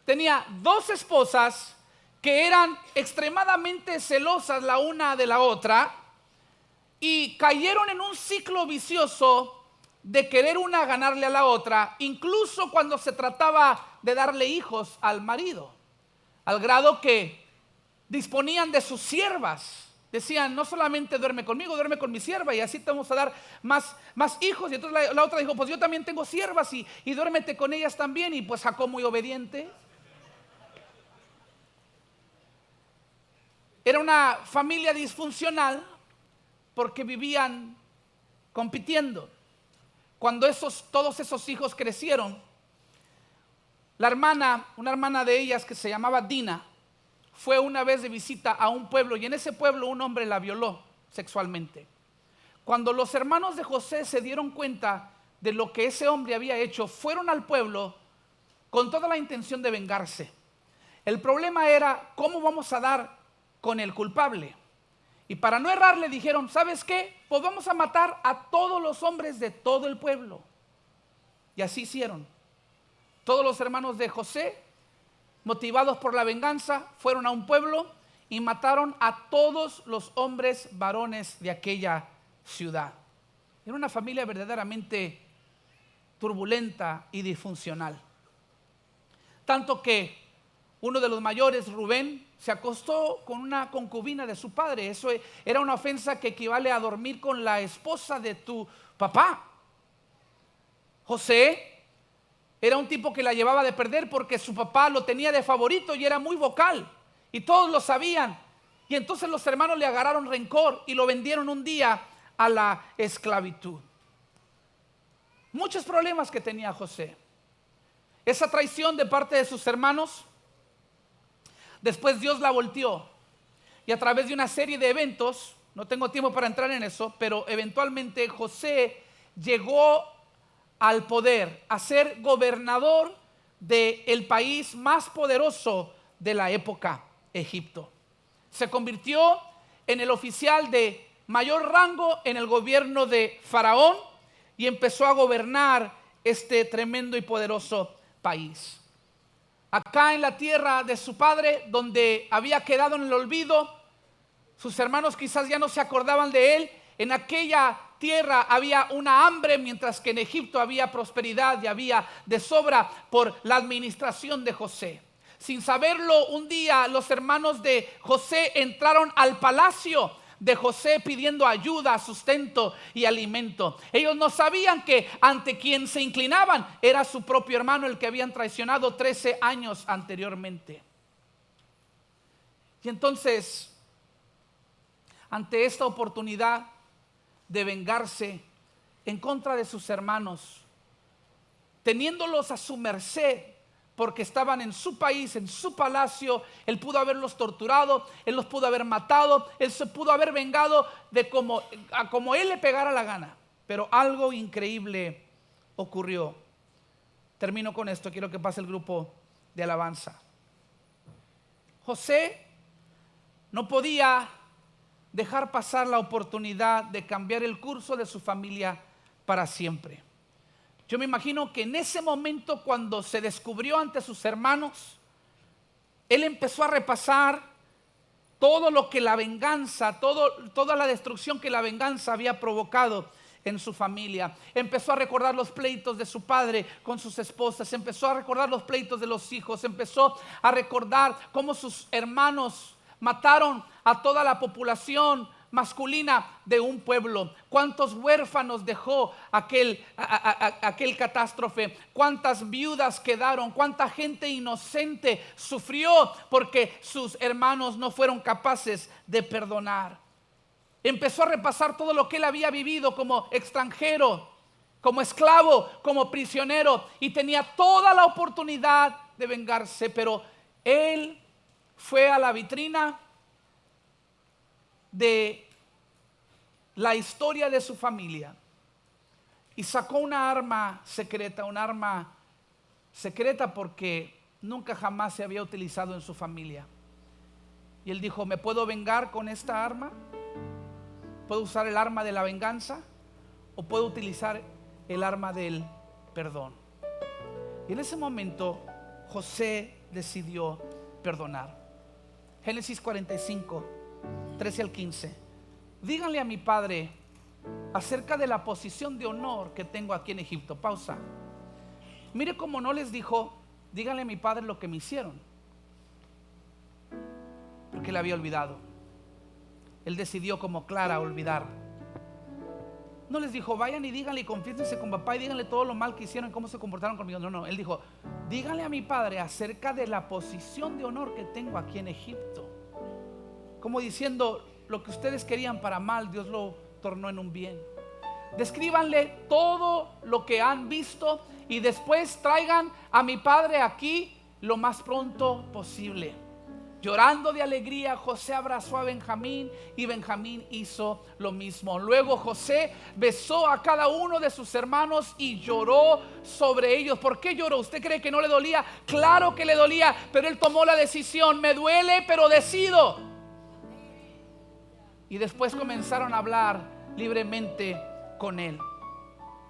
Tenía 2 esposas que eran extremadamente celosas la una de la otra y cayeron en un ciclo vicioso de querer una ganarle a la otra, incluso cuando se trataba de darle hijos al marido, al grado que disponían de sus siervas. Decían, no solamente duerme conmigo, duerme con mi sierva y así te vamos a dar más hijos. Y entonces la otra dijo, pues yo también tengo siervas y duérmete con ellas también. Y pues Jacob, muy obediente, Era una familia disfuncional porque vivían compitiendo. Cuando todos esos hijos crecieron, una hermana de ellas que se llamaba Dina, fue una vez de visita a un pueblo y en ese pueblo un hombre la violó sexualmente. Cuando los hermanos de José se dieron cuenta de lo que ese hombre había hecho, fueron al pueblo con toda la intención de vengarse. El problema era cómo vamos a dar con el culpable. Y para no errar le dijeron, ¿sabes qué? Pues vamos a matar a todos los hombres de todo el pueblo. Y así hicieron. Todos los hermanos de José, motivados por la venganza, fueron a un pueblo y mataron a todos los hombres varones de aquella ciudad. Era una familia verdaderamente turbulenta y disfuncional. Tanto que uno de los mayores, Rubén, se acostó con una concubina de su padre. Eso era una ofensa que equivale a dormir con la esposa de tu papá. José era un tipo que la llevaba de perder porque su papá lo tenía de favorito y era muy vocal. Y todos lo sabían. Y entonces los hermanos le agarraron rencor y lo vendieron un día a la esclavitud. Muchos problemas que tenía José. Esa traición de parte de sus hermanos, después Dios la volteó y a través de una serie de eventos, no tengo tiempo para entrar en eso, pero eventualmente José llegó al poder, a ser gobernador del país más poderoso de la época, Egipto. Se convirtió en el oficial de mayor rango en el gobierno de Faraón y empezó a gobernar este tremendo y poderoso país. Acá en la tierra de su padre, donde había quedado en el olvido, sus hermanos quizás ya no se acordaban de él. En aquella tierra había una hambre, mientras que en Egipto había prosperidad y había de sobra por la administración de José. Sin saberlo, un día los hermanos de José entraron al palacio de José pidiendo ayuda, sustento y alimento. Ellos no sabían que ante quien se inclinaban era su propio hermano, el que habían traicionado 13 años anteriormente. Y entonces, ante esta oportunidad de vengarse en contra de sus hermanos, teniéndolos a su merced, porque estaban en su país, en su palacio, él pudo haberlos torturado, él los pudo haber matado, él se pudo haber vengado de como él le pegara la gana. Pero algo increíble ocurrió. Termino con esto, quiero que pase el grupo de alabanza. José no podía dejar pasar la oportunidad de cambiar el curso de su familia para siempre. Yo me imagino que en ese momento, cuando se descubrió ante sus hermanos, él empezó a repasar todo lo que la venganza, toda la destrucción que la venganza había provocado en su familia. Empezó a recordar los pleitos de su padre con sus esposas, empezó a recordar los pleitos de los hijos, empezó a recordar cómo sus hermanos mataron a toda la población masculina de un pueblo. Cuántos huérfanos dejó aquel catástrofe, cuántas viudas quedaron, cuánta gente inocente sufrió porque sus hermanos no fueron capaces de perdonar. Empezó a repasar todo lo que él había vivido como extranjero, como esclavo, como prisionero, y tenía toda la oportunidad de vengarse, pero él fue a la vitrina de la historia de su familia y sacó una arma secreta porque nunca jamás se había utilizado en su familia. Y él dijo, ¿me puedo vengar con esta arma? ¿Puedo usar el arma de la venganza o puedo utilizar el arma del perdón? Y en ese momento José decidió perdonar. Génesis 45, 13 al 15. Díganle a mi padre acerca de la posición de honor que tengo aquí en Egipto. Pausa. Mire cómo no les dijo, díganle a mi padre lo que me hicieron, porque le había olvidado. Él decidió como Clara olvidar. No les dijo, vayan y díganle y confiésense con papá y díganle todo lo mal que hicieron y cómo se comportaron conmigo. No, él dijo, díganle a mi padre acerca de la posición de honor que tengo aquí en Egipto. como diciendo, lo que ustedes querían para mal, Dios lo tornó en un bien. Descríbanle todo lo que han visto y después traigan a mi padre aquí lo más pronto posible. Llorando de alegría, José abrazó a Benjamín y Benjamín hizo lo mismo. Luego José besó a cada uno de sus hermanos y lloró sobre ellos. ¿Por qué lloró? ¿Usted cree que no le dolía? Claro que le dolía, pero él tomó la decisión. Me duele, pero decido. Y después comenzaron a hablar libremente con él.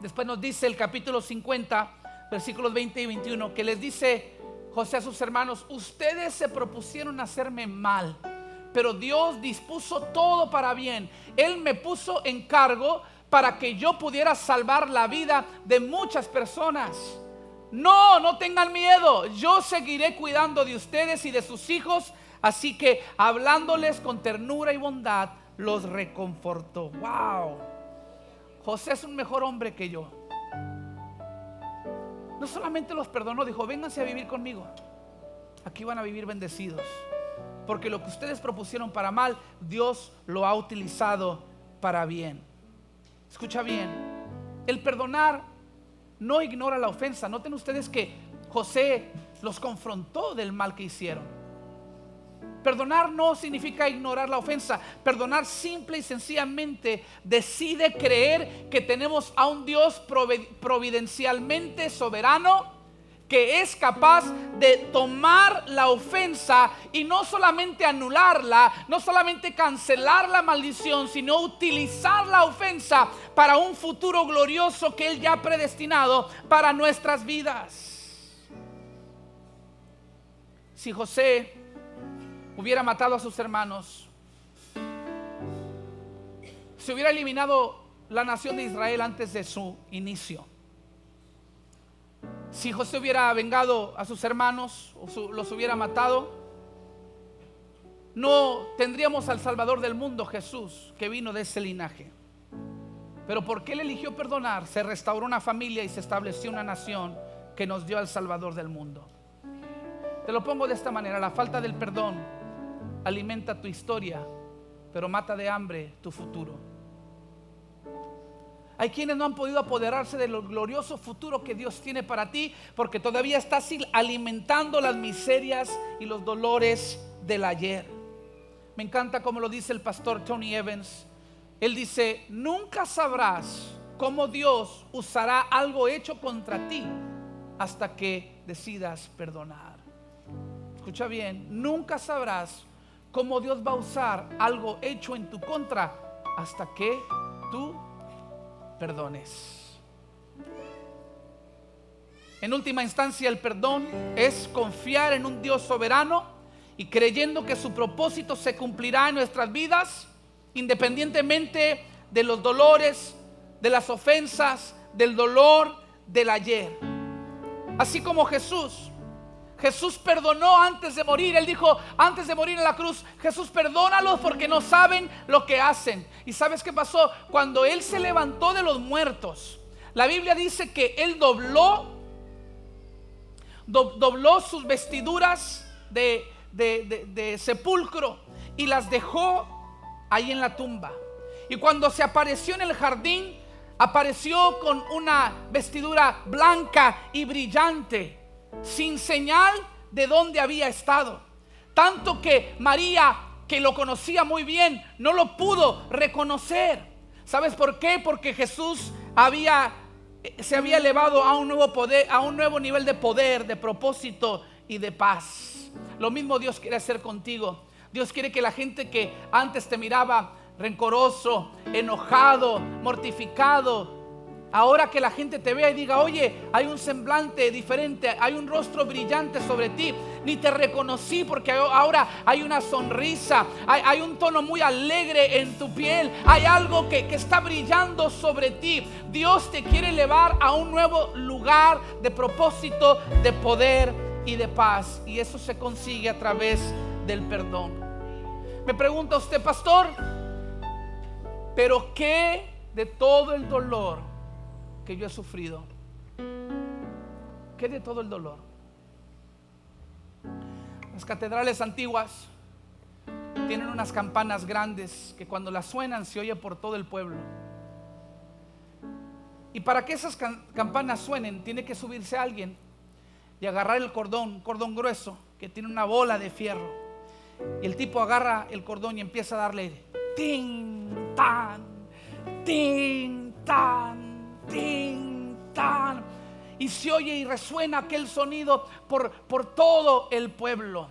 Después nos dice el capítulo 50, versículos 20 y 21, que les dice José a sus hermanos: ustedes se propusieron hacerme mal, pero Dios dispuso todo para bien. Él me puso en cargo para que yo pudiera salvar la vida de muchas personas. No tengan miedo, yo seguiré cuidando de ustedes y de sus hijos. Así que hablándoles con ternura y bondad, los reconfortó. Wow, José es un mejor hombre que yo. No solamente los perdonó, dijo: vénganse a vivir conmigo, aquí van a vivir bendecidos, porque lo que ustedes propusieron para mal, Dios lo ha utilizado para bien. Escucha bien, el perdonar no ignora la ofensa. Noten ustedes que José los confrontó del mal que hicieron. Perdonar no significa ignorar la ofensa. Perdonar simple y sencillamente decide creer que tenemos a un Dios providencialmente soberano, que es capaz de tomar la ofensa y no solamente anularla, no solamente cancelar la maldición, sino utilizar la ofensa para un futuro glorioso que Él ya ha predestinado para nuestras vidas. Si José hubiera matado a sus hermanos, se hubiera eliminado la nación de Israel antes de su inicio. Si José hubiera vengado a sus hermanos o los hubiera matado, no tendríamos al Salvador del mundo, Jesús, que vino de ese linaje. Pero porque Él eligió perdonar, se restauró una familia y se estableció una nación que nos dio al Salvador del mundo. Te lo pongo de esta manera: la falta del perdón alimenta tu historia, pero mata de hambre tu futuro. Hay quienes no han podido apoderarse de lo glorioso futuro que Dios tiene para ti, porque todavía estás alimentando las miserias y los dolores del ayer. Me encanta como lo dice el pastor Tony Evans. Él dice: nunca sabrás cómo Dios usará algo hecho contra ti hasta que decidas perdonar. Escucha bien, nunca sabrás cómo Dios va a usar algo hecho en tu contra hasta que tú perdones. En última instancia, el perdón es confiar en un Dios soberano y creyendo que su propósito se cumplirá en nuestras vidas, independientemente de los dolores, de las ofensas, del dolor del ayer. Así como Jesús perdonó antes de morir. Él dijo antes de morir en la cruz: Jesús, perdónalos porque no saben lo que hacen. ¿Y sabes qué pasó? Cuando Él se levantó de los muertos, la Biblia dice que Él dobló sus vestiduras de sepulcro y las dejó ahí en la tumba. Y cuando se apareció en el jardín, apareció con una vestidura blanca y brillante, sin señal de dónde había estado. Tanto que María, que lo conocía muy bien, no lo pudo reconocer. ¿Sabes por qué? Porque Jesús se había elevado a un nuevo poder, a un nuevo nivel de poder, de propósito y de paz. Lo mismo Dios quiere hacer contigo. Dios quiere que la gente que antes te miraba rencoroso, enojado, mortificado, ahora que la gente te vea y diga: oye, hay un semblante diferente, hay un rostro brillante sobre ti. Ni te reconocí porque ahora hay una sonrisa, hay un tono muy alegre en tu piel, hay algo que está brillando sobre ti. Dios te quiere elevar a un nuevo lugar de propósito, de poder y de paz. Y eso se consigue a través del perdón. Me pregunta usted: pastor, ¿pero qué de todo el dolor que yo he sufrido? ¿Qué de todo el dolor? Las catedrales antiguas tienen unas campanas grandes que cuando las suenan se oye por todo el pueblo. Y para que esas campanas suenen, tiene que subirse alguien y agarrar el cordón grueso que tiene una bola de fierro. Y el tipo agarra el cordón y empieza a darle tin, tan, tin, tan, tin, tan. Y se oye y resuena aquel sonido por todo el pueblo.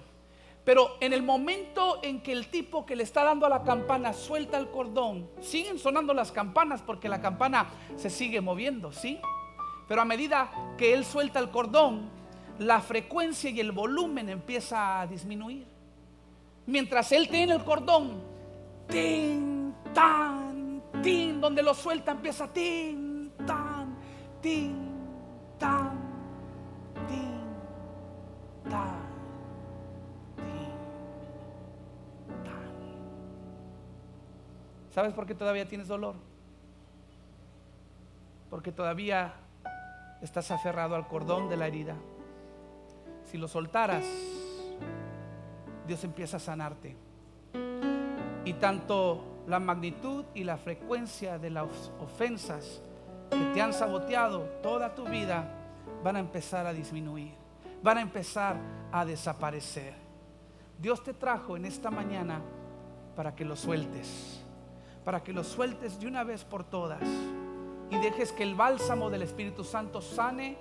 Pero en el momento en que el tipo que le está dando a la campana suelta el cordón, siguen sonando las campanas porque la campana se sigue moviendo, ¿sí? Pero a medida que él suelta el cordón, la frecuencia y el volumen empieza a disminuir. Mientras él tiene el cordón, tin, tan, tin, donde lo suelta empieza tin, tan, tin, tan, tin, tan. ¿Sabes por qué todavía tienes dolor? Porque todavía estás aferrado al cordón de la herida. Si lo soltaras, Dios empieza a sanarte. Y tanto la magnitud y la frecuencia de las ofensas que te han saboteado toda tu vida van a empezar a disminuir, van a empezar a desaparecer. Dios te trajo en esta mañana para que lo sueltes. Para que lo sueltes de una vez por todas y dejes que el bálsamo del Espíritu Santo sane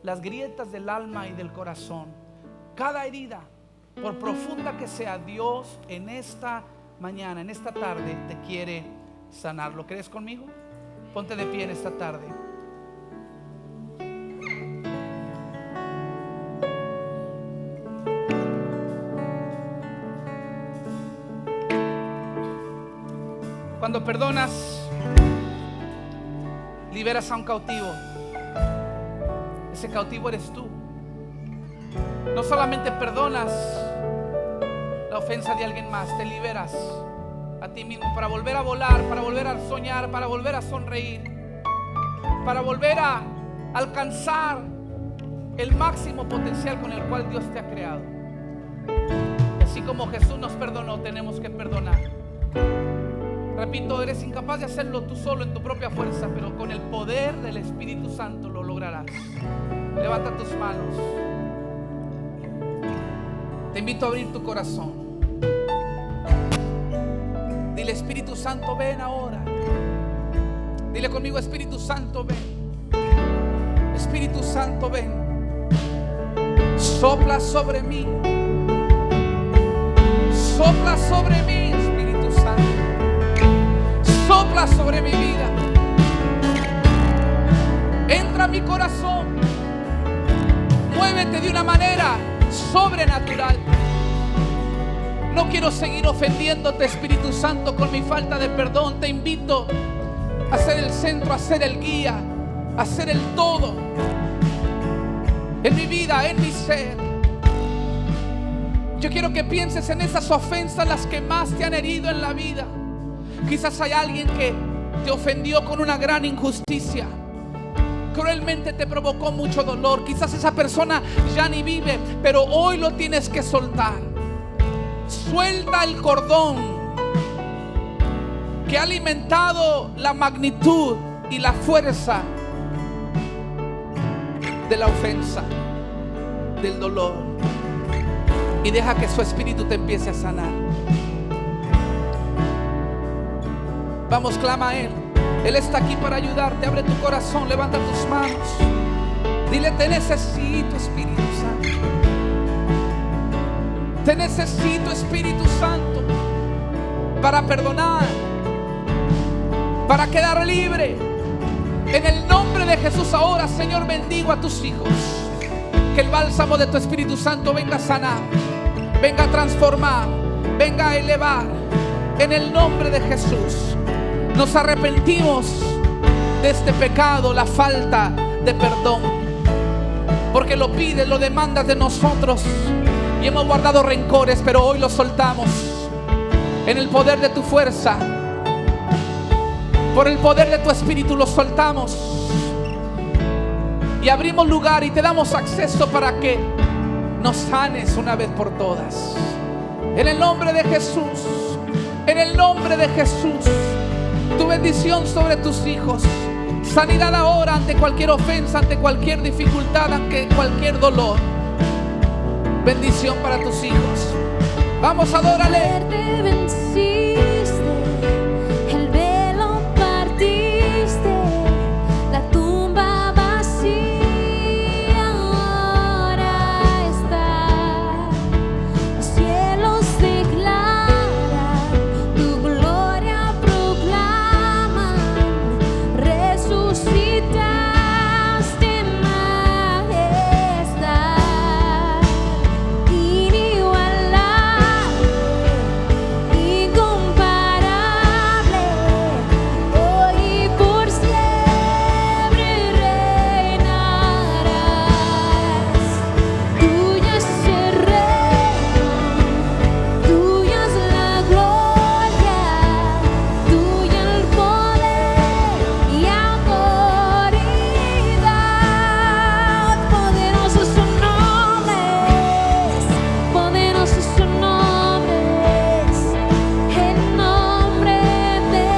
las grietas del alma y del corazón. Cada herida, por profunda que sea, Dios en esta mañana, en esta tarde, te quiere sanar. ¿Lo crees conmigo? Ponte de pie en esta tarde. Cuando perdonas, liberas a un cautivo. Ese cautivo eres tú. No solamente perdonas la ofensa de alguien más, te liberas a ti mismo para volver a volar, para volver a soñar, para volver a sonreír, para volver a alcanzar el máximo potencial con el cual Dios te ha creado. Así como Jesús nos perdonó, tenemos que perdonar. Repito, eres incapaz de hacerlo tú solo en tu propia fuerza, pero con el poder del Espíritu Santo lo lograrás. Levanta tus manos. Te invito a abrir tu corazón. Dile: Espíritu Santo, ven ahora. Dile conmigo: Espíritu Santo, ven. Espíritu Santo, ven. Sopla sobre mí. Sopla sobre mí, Espíritu Santo. Sopla sobre mi vida. Entra a mi corazón. Muévete de una manera sobrenatural. No quiero seguir ofendiéndote, Espíritu Santo, con mi falta de perdón. Te invito a ser el centro, a ser el guía, a ser el todo en mi vida, en mi ser. Yo quiero que pienses en esas ofensas, las que más te han herido en la vida. Quizás hay alguien que te ofendió con una gran injusticia. Cruelmente te provocó mucho dolor. Quizás esa persona ya ni vive, pero hoy lo tienes que soltar. Suelta el cordón que ha alimentado la magnitud y la fuerza de la ofensa, del dolor, y deja que su espíritu te empiece a sanar. Vamos, clama a Él. Él está aquí para ayudarte. Abre tu corazón, levanta tus manos. Dile: te necesito, Espíritu Santo. Te necesito, Espíritu Santo, para perdonar, para quedar libre. En el nombre de Jesús ahora, Señor, bendigo a tus hijos. Que el bálsamo de tu Espíritu Santo venga a sanar, venga a transformar, venga a elevar. En el nombre de Jesús. Nos arrepentimos de este pecado, la falta de perdón, porque lo pides, lo demandas de nosotros y hemos guardado rencores, pero hoy lo soltamos en el poder de tu fuerza, por el poder de tu Espíritu lo soltamos y abrimos lugar y te damos acceso para que nos sanes una vez por todas. En el nombre de Jesús, en el nombre de Jesús, tu bendición sobre tus hijos. Sanidad ahora ante cualquier ofensa, ante cualquier dificultad, ante cualquier dolor. Bendición para tus hijos. Vamos a adorarle. Te venciste, el velo partiste, la tumba vacía ahora está. Los cielos declaran, tu gloria proclaman, resucitaste en majestad. Inigualable, incomparable, hoy y por siempre reinarás. Tuyo es el reino, tuya es la gloria, tuyo el poder y autoridad. Poderoso es su nombre, poderoso es su nombre, el nombre de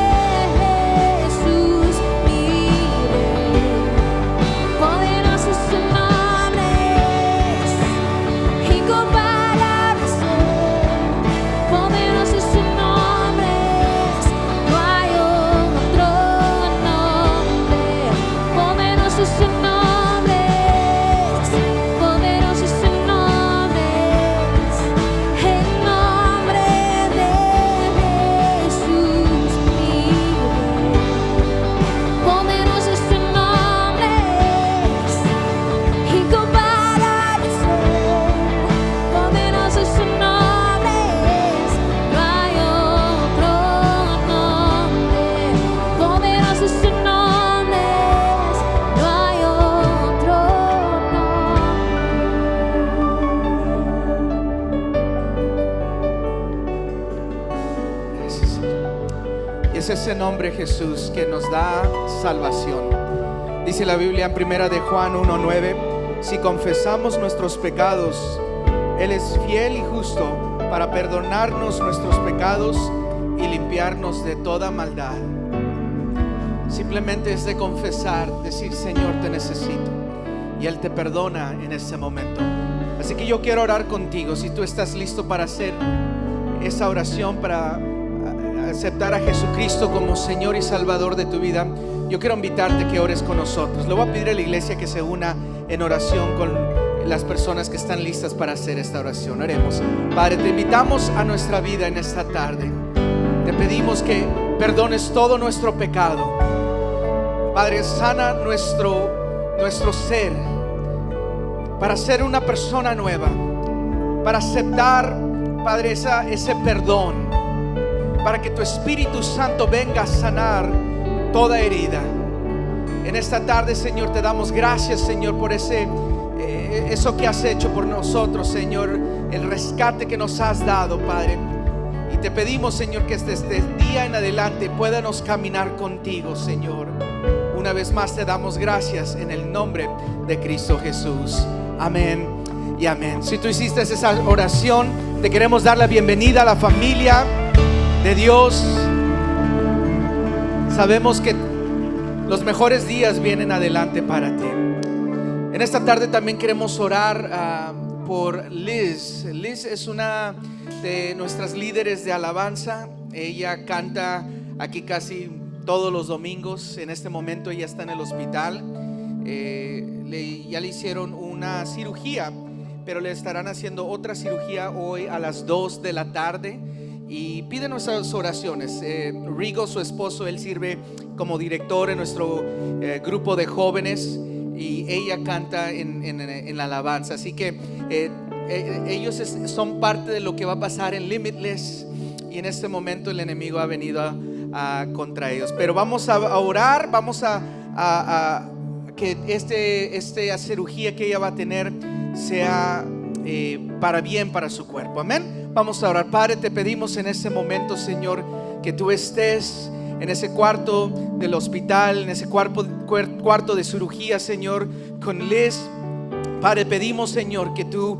Jesús vive. Poderoso es su nombre, incomparable ser. Poderoso es su nombre, no hay otro nombre. Poderoso es su nombre, poderoso es su nombre, el nombre de Jesús vive. Poderoso es su nombre, incomparable ser. Poderoso es su nombre, no hay otro nombre. Poderoso es su nombre, no hay otro Gracias, Señor. Y es ese nombre, Jesús, que nos da salvación. Dice la Biblia en 1 de Juan 1:9: si confesamos nuestros pecados, Él es fiel y justo para perdonarnos nuestros pecados y limpiarnos de toda maldad. Simplemente es de confesar, decir: Señor, te necesito, y Él te perdona en ese momento. Así que yo quiero orar contigo. Si tú estás listo para hacer esa oración, para aceptar a Jesucristo como Señor y Salvador de tu vida, yo quiero invitarte que ores con nosotros. Le voy a pedir a la iglesia que se una en oración con las personas que están listas para hacer esta oración. Oremos. Padre, te invitamos a nuestra vida en esta tarde. Te pedimos que perdones todo nuestro pecado. Padre, sana nuestro ser para ser una persona nueva, para aceptar, Padre, ese perdón, para que tu Espíritu Santo venga a sanar toda herida. En esta tarde, Señor, te damos gracias, Señor, por eso que has hecho por nosotros, Señor, el rescate que nos has dado, Padre. Y te pedimos, Señor, que desde este día en adelante podamos caminar contigo, Señor. Una vez más te damos gracias en el nombre de Cristo Jesús. Amén y amén. Si tú hiciste esa oración, te queremos dar la bienvenida a la familia de Dios. Sabemos que los mejores días vienen adelante para ti. En esta tarde también queremos orar por Liz. Liz es una de nuestras líderes de alabanza. Ella canta aquí casi todos los domingos. En este momento ella está en el hospital. Ya le hicieron una cirugía, pero le estarán haciendo otra cirugía hoy a las 2 de la tarde. Y pide nuestras oraciones. Rigo, su esposo, él sirve como director en nuestro grupo de jóvenes, y ella canta en la alabanza. Así que ellos son parte de lo que va a pasar en Limitless, y en este momento el enemigo ha venido contra ellos. Pero vamos a orar, vamos a que esta cirugía que ella va a tener sea para bien para su cuerpo. Amén. Vamos a orar. Padre, te pedimos en este momento, Señor, que tú estés en ese cuarto del hospital, en ese cuarto de cirugía, Señor, con Liz. Padre, pedimos, Señor, que tú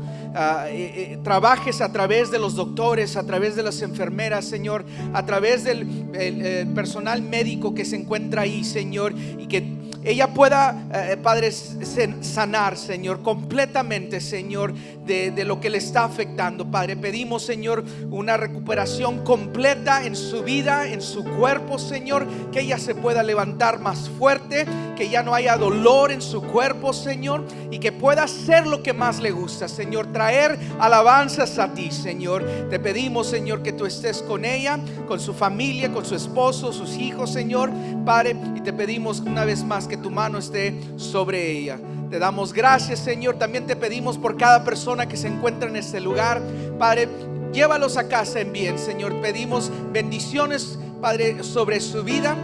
trabajes a través de los doctores, a través de las enfermeras, Señor, a través del el personal médico que se encuentra ahí, Señor, y que ella pueda, Padre, sanar, Señor, completamente, Señor, de lo que le está afectando, Padre. Pedimos, Señor, una recuperación completa en su vida, en su cuerpo, Señor, que ella se pueda levantar más fuerte, que ya no haya dolor en su cuerpo, Señor, y que pueda hacer lo que más le gusta, Señor, traer alabanzas a ti, Señor. Te pedimos, Señor, que tú estés con ella, con su familia, con su esposo, sus hijos, Señor, Padre, y te pedimos una vez más que tu mano esté sobre ella. Te damos gracias, Señor. También te pedimos por cada persona que se encuentra en este lugar, Padre. Llévalos a casa en bien, Señor. Pedimos bendiciones, Padre, sobre su vida.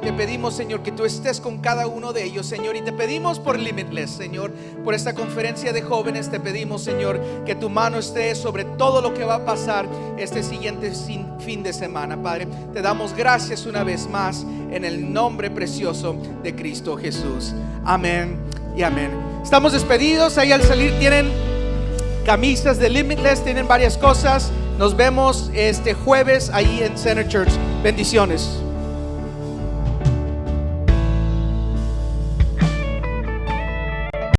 Te pedimos, Señor, que tú estés con cada uno de ellos, Señor. Y te pedimos por Limitless, Señor, por esta conferencia de jóvenes. Te pedimos, Señor, que tu mano esté sobre todo lo que va a pasar este siguiente fin de semana, Padre. Te damos gracias una vez más en el nombre precioso de Cristo Jesús. Amén y amén. Estamos despedidos. Ahí al salir tienen camisas de Limitless, tienen varias cosas. Nos vemos este jueves ahí en Center Church. Bendiciones.